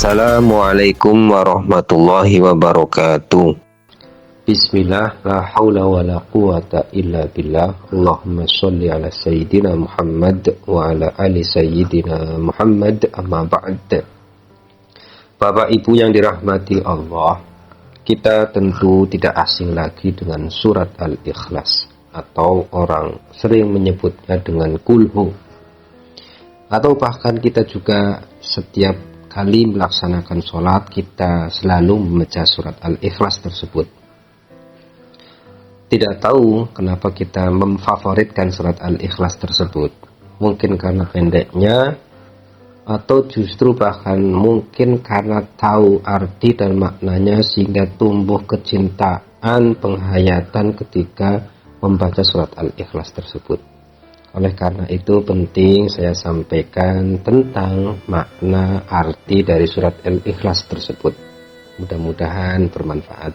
Assalamualaikum warahmatullahi wabarakatuh. Bismillah, la haula wa la quwata illa billah. Allahumma sholli ala sayyidina Muhammad wa ala ali sayyidina Muhammad, amma ba'd. Bapak Ibu yang dirahmati Allah, kita tentu tidak asing lagi dengan surat Al-Ikhlas, atau orang sering menyebutnya dengan kulhu. Atau bahkan kita juga setiap kali melaksanakan sholat, kita selalu membaca surat Al-Ikhlas tersebut. Tidak tahu kenapa kita memfavoritkan surat Al-Ikhlas tersebut. Mungkin karena pendeknya, atau justru bahkan mungkin karena tahu arti dan maknanya sehingga tumbuh kecintaan, penghayatan ketika membaca surat Al-Ikhlas tersebut. Oleh karena itu penting saya sampaikan tentang makna arti dari surat Al-Ikhlas tersebut. Mudah-mudahan bermanfaat.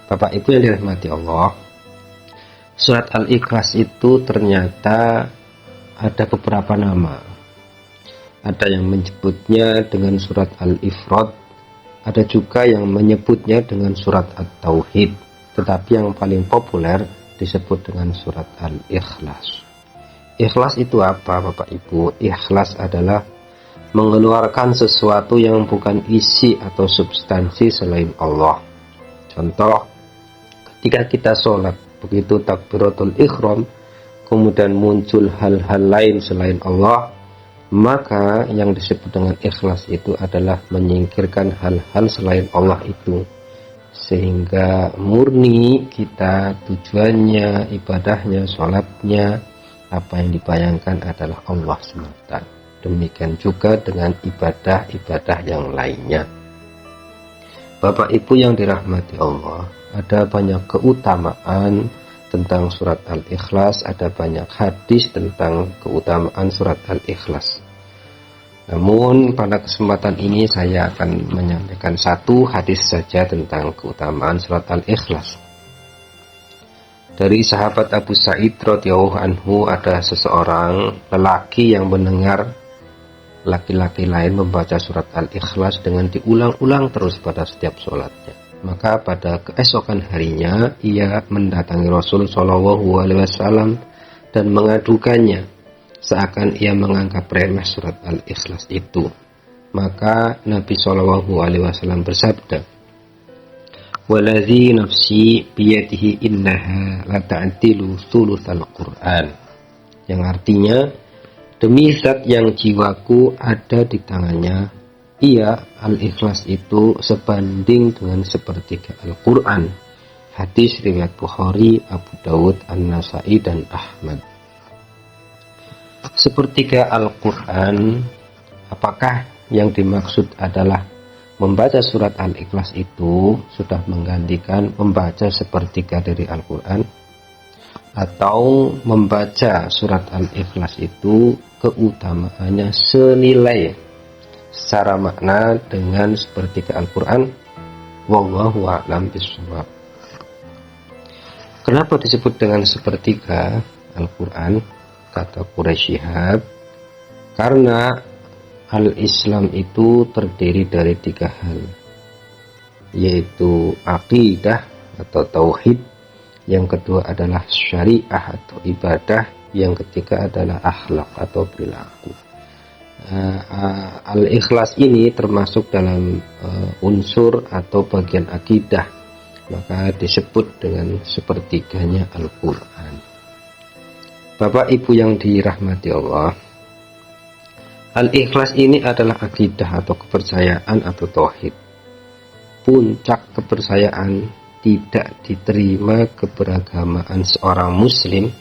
Bapak Ibu yang dirahmati Allah, surat Al-Ikhlas itu ternyata ada beberapa nama. Ada yang menyebutnya dengan surat Al-Ifrad, ada juga yang menyebutnya dengan surat At-Tauhid, tetapi yang paling populer disebut dengan surat Al-Ikhlas. Ikhlas itu apa, Bapak Ibu? Ikhlas adalah mengeluarkan sesuatu yang bukan isi atau substansi selain Allah. Contoh, ketika kita sholat, begitu takbiratul ihram, kemudian muncul hal-hal lain selain Allah, maka yang disebut dengan ikhlas itu adalah menyingkirkan hal-hal selain Allah itu, sehingga murni kita tujuannya, ibadahnya, sholatnya, apa yang dibayangkan adalah Allah semata. Demikian juga dengan ibadah-ibadah yang lainnya. Bapak Ibu yang dirahmati Allah, ada banyak keutamaan tentang surat Al-Ikhlas, ada banyak hadis tentang keutamaan surat Al-Ikhlas. Namun pada kesempatan ini saya akan menyampaikan satu hadis saja tentang keutamaan surat Al-Ikhlas. Dari sahabat Abu Sa'id radhiyallahu anhu, ada seseorang lelaki yang mendengar laki-laki lain membaca surat Al-Ikhlas dengan diulang-ulang terus pada setiap sholatnya. Maka pada keesokan harinya ia mendatangi Rasul Shallallahu Alaihi Wasallam dan mengadukannya, seakan ia menganggap remeh surat Al-Ikhlas itu. Maka Nabi Shallallahu Alaihi Wasallam bersabda, "Waladzi nafsi biyadihi innaha la ta'dilu thulutsal Qur'an." Yang artinya, demi zat yang jiwaku ada di tangannya, ia Al-Ikhlas itu sebanding dengan sepertiga Al-Quran. Hadis riwayat Bukhari, Abu Dawud, An-Nasai, dan Ahmad. Sepertiga Al-Quran, apakah yang dimaksud adalah membaca surat Al-Ikhlas itu sudah menggantikan membaca sepertiga dari Al-Quran, atau membaca surat Al-Ikhlas itu keutamaannya senilai secara makna dengan sepertiga Al-Quran? Wallahu a'lam bishawab. Kenapa disebut dengan sepertiga Al-Quran? Kata Quraisy Shihab, karena Al-Islam itu terdiri dari 3 hal, yaitu aqidah atau tauhid, yang kedua adalah syariah atau ibadah, yang ketiga adalah akhlak atau perilaku. Al-Ikhlas ini termasuk dalam unsur atau bagian akidah, maka disebut dengan sepertiganya Al-Quran. Bapak Ibu yang dirahmati Allah, Al-Ikhlas ini adalah akidah atau kepercayaan atau tauhid. Puncak kepercayaan tidak diterima keberagamaan seorang muslim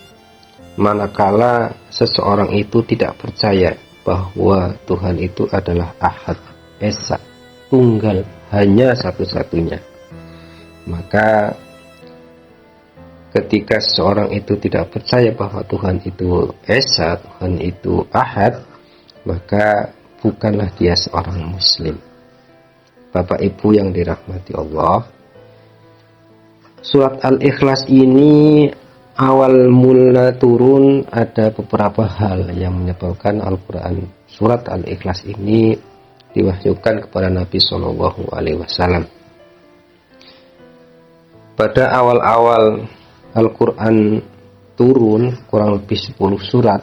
manakala seseorang itu tidak percaya bahwa Tuhan itu adalah Ahad, Esa, Tunggal, hanya satu-satunya. Maka ketika seseorang itu tidak percaya bahwa Tuhan itu Esa, Tuhan itu Ahad, maka bukanlah dia seorang muslim. Bapak Ibu yang dirahmati Allah, surat Al-Ikhlas ini awal mula turun ada beberapa hal yang menyebabkan Al-Quran surat Al-Ikhlas ini diwahyukan kepada Nabi Shallallahu Alaihi Wasallam. Pada awal-awal Al-Quran turun, kurang lebih 10 surat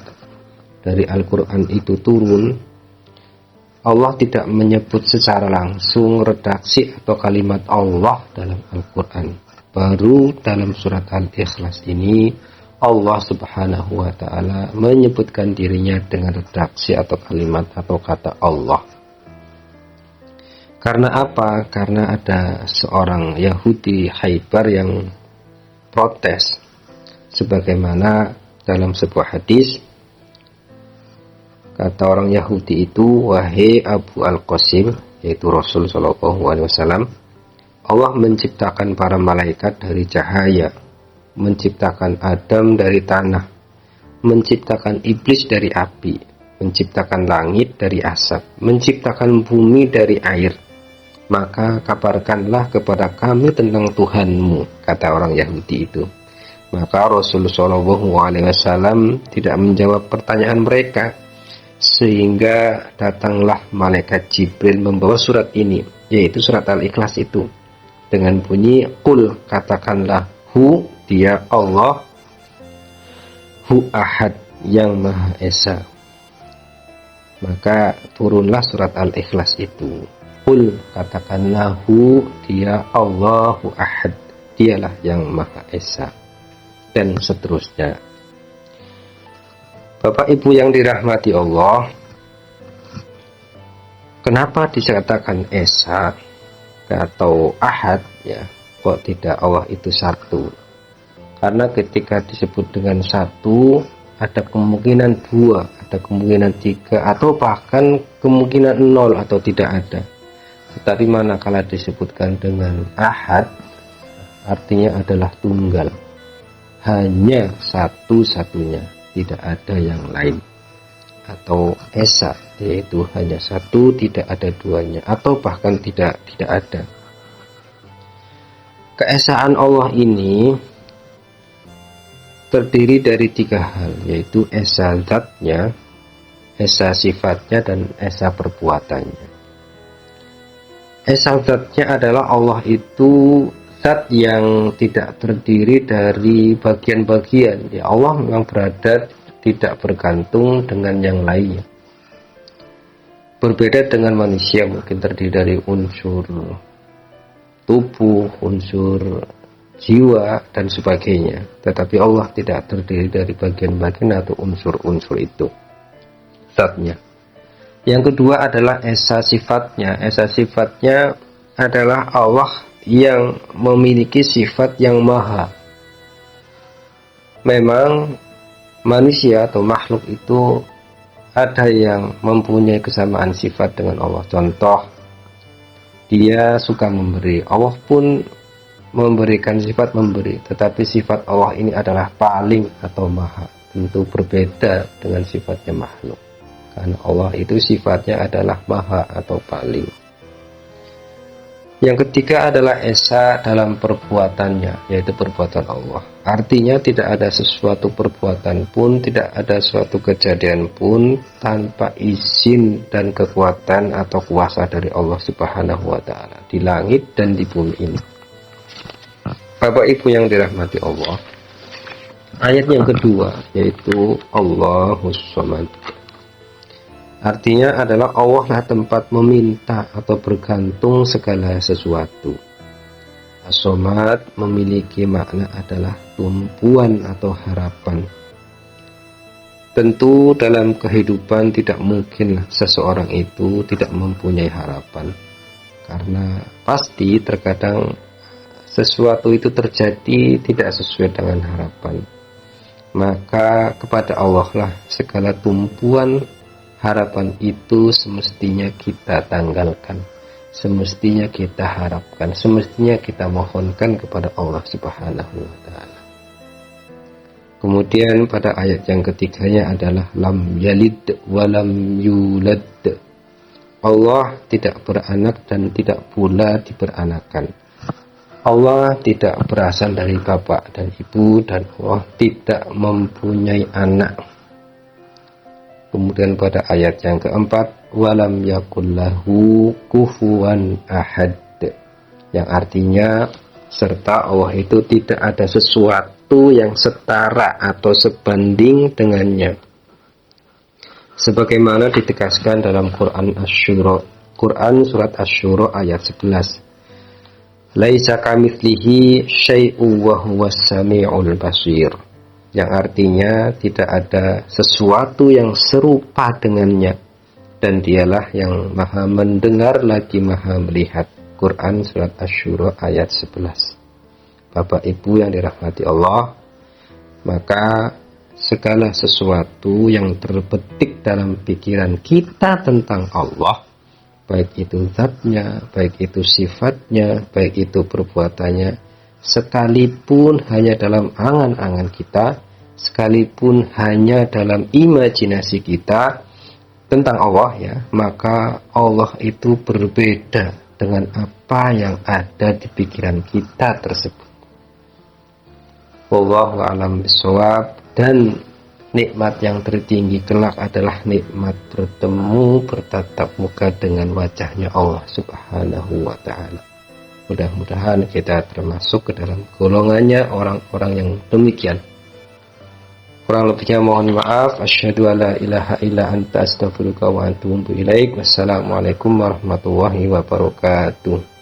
dari Al-Quran itu turun, Allah tidak menyebut secara langsung redaksi atau kalimat Allah dalam Al-Quran. Baru dalam surat Al-Ikhlas ini Allah Subhanahu wa ta'ala menyebutkan dirinya dengan redaksi atau kalimat atau kata Allah. Karena apa? Karena ada seorang Yahudi Khaybar yang protes. Sebagaimana dalam sebuah hadis, kata orang Yahudi itu, wahai Abu Al-Qasim, yaitu Rasul Shallallahu Alaihi Wasallam, Allah menciptakan para malaikat dari cahaya, menciptakan Adam dari tanah, menciptakan iblis dari api, menciptakan langit dari asap, menciptakan bumi dari air. Maka kabarkanlah kepada kami tentang Tuhanmu, kata orang Yahudi itu. Maka Rasul Shallallahu Alaihi Wasallam tidak menjawab pertanyaan mereka, sehingga datanglah malaikat Jibril membawa surat ini, yaitu surat Al-Ikhlas itu, dengan bunyi Qul, katakanlah, Hu, dia Allah, Hu Ahad, yang Maha Esa. Maka turunlah surat Al-Ikhlas itu. Qul, katakanlah, Hu, dia Allahu Ahad, dialah yang Maha Esa, dan seterusnya. Bapak Ibu yang dirahmati Allah, kenapa dikatakan Esa atau Ahad, ya, kok tidak Allah itu satu? Karena ketika disebut dengan satu, ada kemungkinan 2, ada kemungkinan 3, atau bahkan kemungkinan 0 atau tidak ada. Tetapi manakala disebutkan dengan Ahad, artinya adalah tunggal, hanya satu-satunya, tidak ada yang lain. Atau Esa, yaitu hanya satu, tidak ada duanya, atau bahkan tidak ada. Keesaan Allah ini terdiri dari 3 hal, yaitu Esa zatnya, Esa sifatnya, dan Esa perbuatannya. Esa zatnya adalah Allah itu zat yang tidak terdiri dari bagian-bagian. Ya, Allah memang berada tidak bergantung dengan yang lainnya. Berbeda dengan manusia, mungkin terdiri dari unsur tubuh, unsur jiwa, dan sebagainya. Tetapi Allah tidak terdiri dari bagian-bagian atau unsur-unsur itu, zatnya. Yang kedua adalah Esa sifatnya. Esa sifatnya adalah Allah yang memiliki sifat yang maha. Memang manusia atau makhluk itu ada yang mempunyai kesamaan sifat dengan Allah. Contoh, dia suka memberi, Allah pun memberikan sifat memberi, tetapi sifat Allah ini adalah paling atau maha, tentu berbeda dengan sifatnya makhluk, karena Allah itu sifatnya adalah maha atau paling. Yang ketiga adalah Esa dalam perbuatannya, yaitu perbuatan Allah. Artinya tidak ada sesuatu perbuatan pun, tidak ada suatu kejadian pun tanpa izin dan kekuatan atau kuasa dari Allah Subhanahu wa ta'ala di langit dan di bumi ini. Bapak Ibu yang dirahmati Allah, ayat yang kedua yaitu Allahus Samad. Artinya adalah Allah lah tempat meminta atau bergantung segala sesuatu. As-Samad memiliki makna adalah tumpuan atau harapan. Tentu dalam kehidupan tidak mungkin seseorang itu tidak mempunyai harapan. Karena pasti terkadang sesuatu itu terjadi tidak sesuai dengan harapan. Maka kepada Allah lah segala tumpuan harapan itu semestinya kita tanggalkan, semestinya kita harapkan, semestinya kita mohonkan kepada Allah Subhanahu wa ta'ala. Kemudian pada ayat yang ketiganya adalah lam yalid walam yulad. Allah tidak beranak dan tidak pula diberanakan. Allah tidak berasal dari bapak dan ibu, dan Allah tidak mempunyai anak. Kemudian pada ayat yang keempat, walam yakul lahu kufuwan ahad, yang artinya serta Allah itu tidak ada sesuatu yang setara atau sebanding dengannya, sebagaimana ditegaskan dalam Quran surat Asy-Syura ayat 11. Laisa kamitslihi syai'un wa huwas samiul basir, yang artinya tidak ada sesuatu yang serupa dengannya dan dialah yang maha mendengar lagi maha melihat. Quran surat Asy-Syura ayat 11. Bapak Ibu yang dirahmati Allah, maka segala sesuatu yang terbetik dalam pikiran kita tentang Allah, baik itu zatnya, baik itu sifatnya, baik itu perbuatannya, sekalipun hanya dalam angan-angan kita, sekalipun hanya dalam imajinasi kita tentang Allah ya, maka Allah itu berbeda dengan apa yang ada di pikiran kita tersebut. Wallahu a'lam bishawab. Dan nikmat yang tertinggi kelak adalah nikmat bertemu, bertatap muka dengan wajahnya Allah Subhanahu wa ta'ala. Mudah-mudahan kita termasuk ke dalam golongannya orang-orang yang demikian. Kurang lebihnya mohon maaf. Asyhadu alla ilaha illa anta astaghfiruka wa atubu ilaik. Wassalamualaikum warahmatullahi wabarakatuh.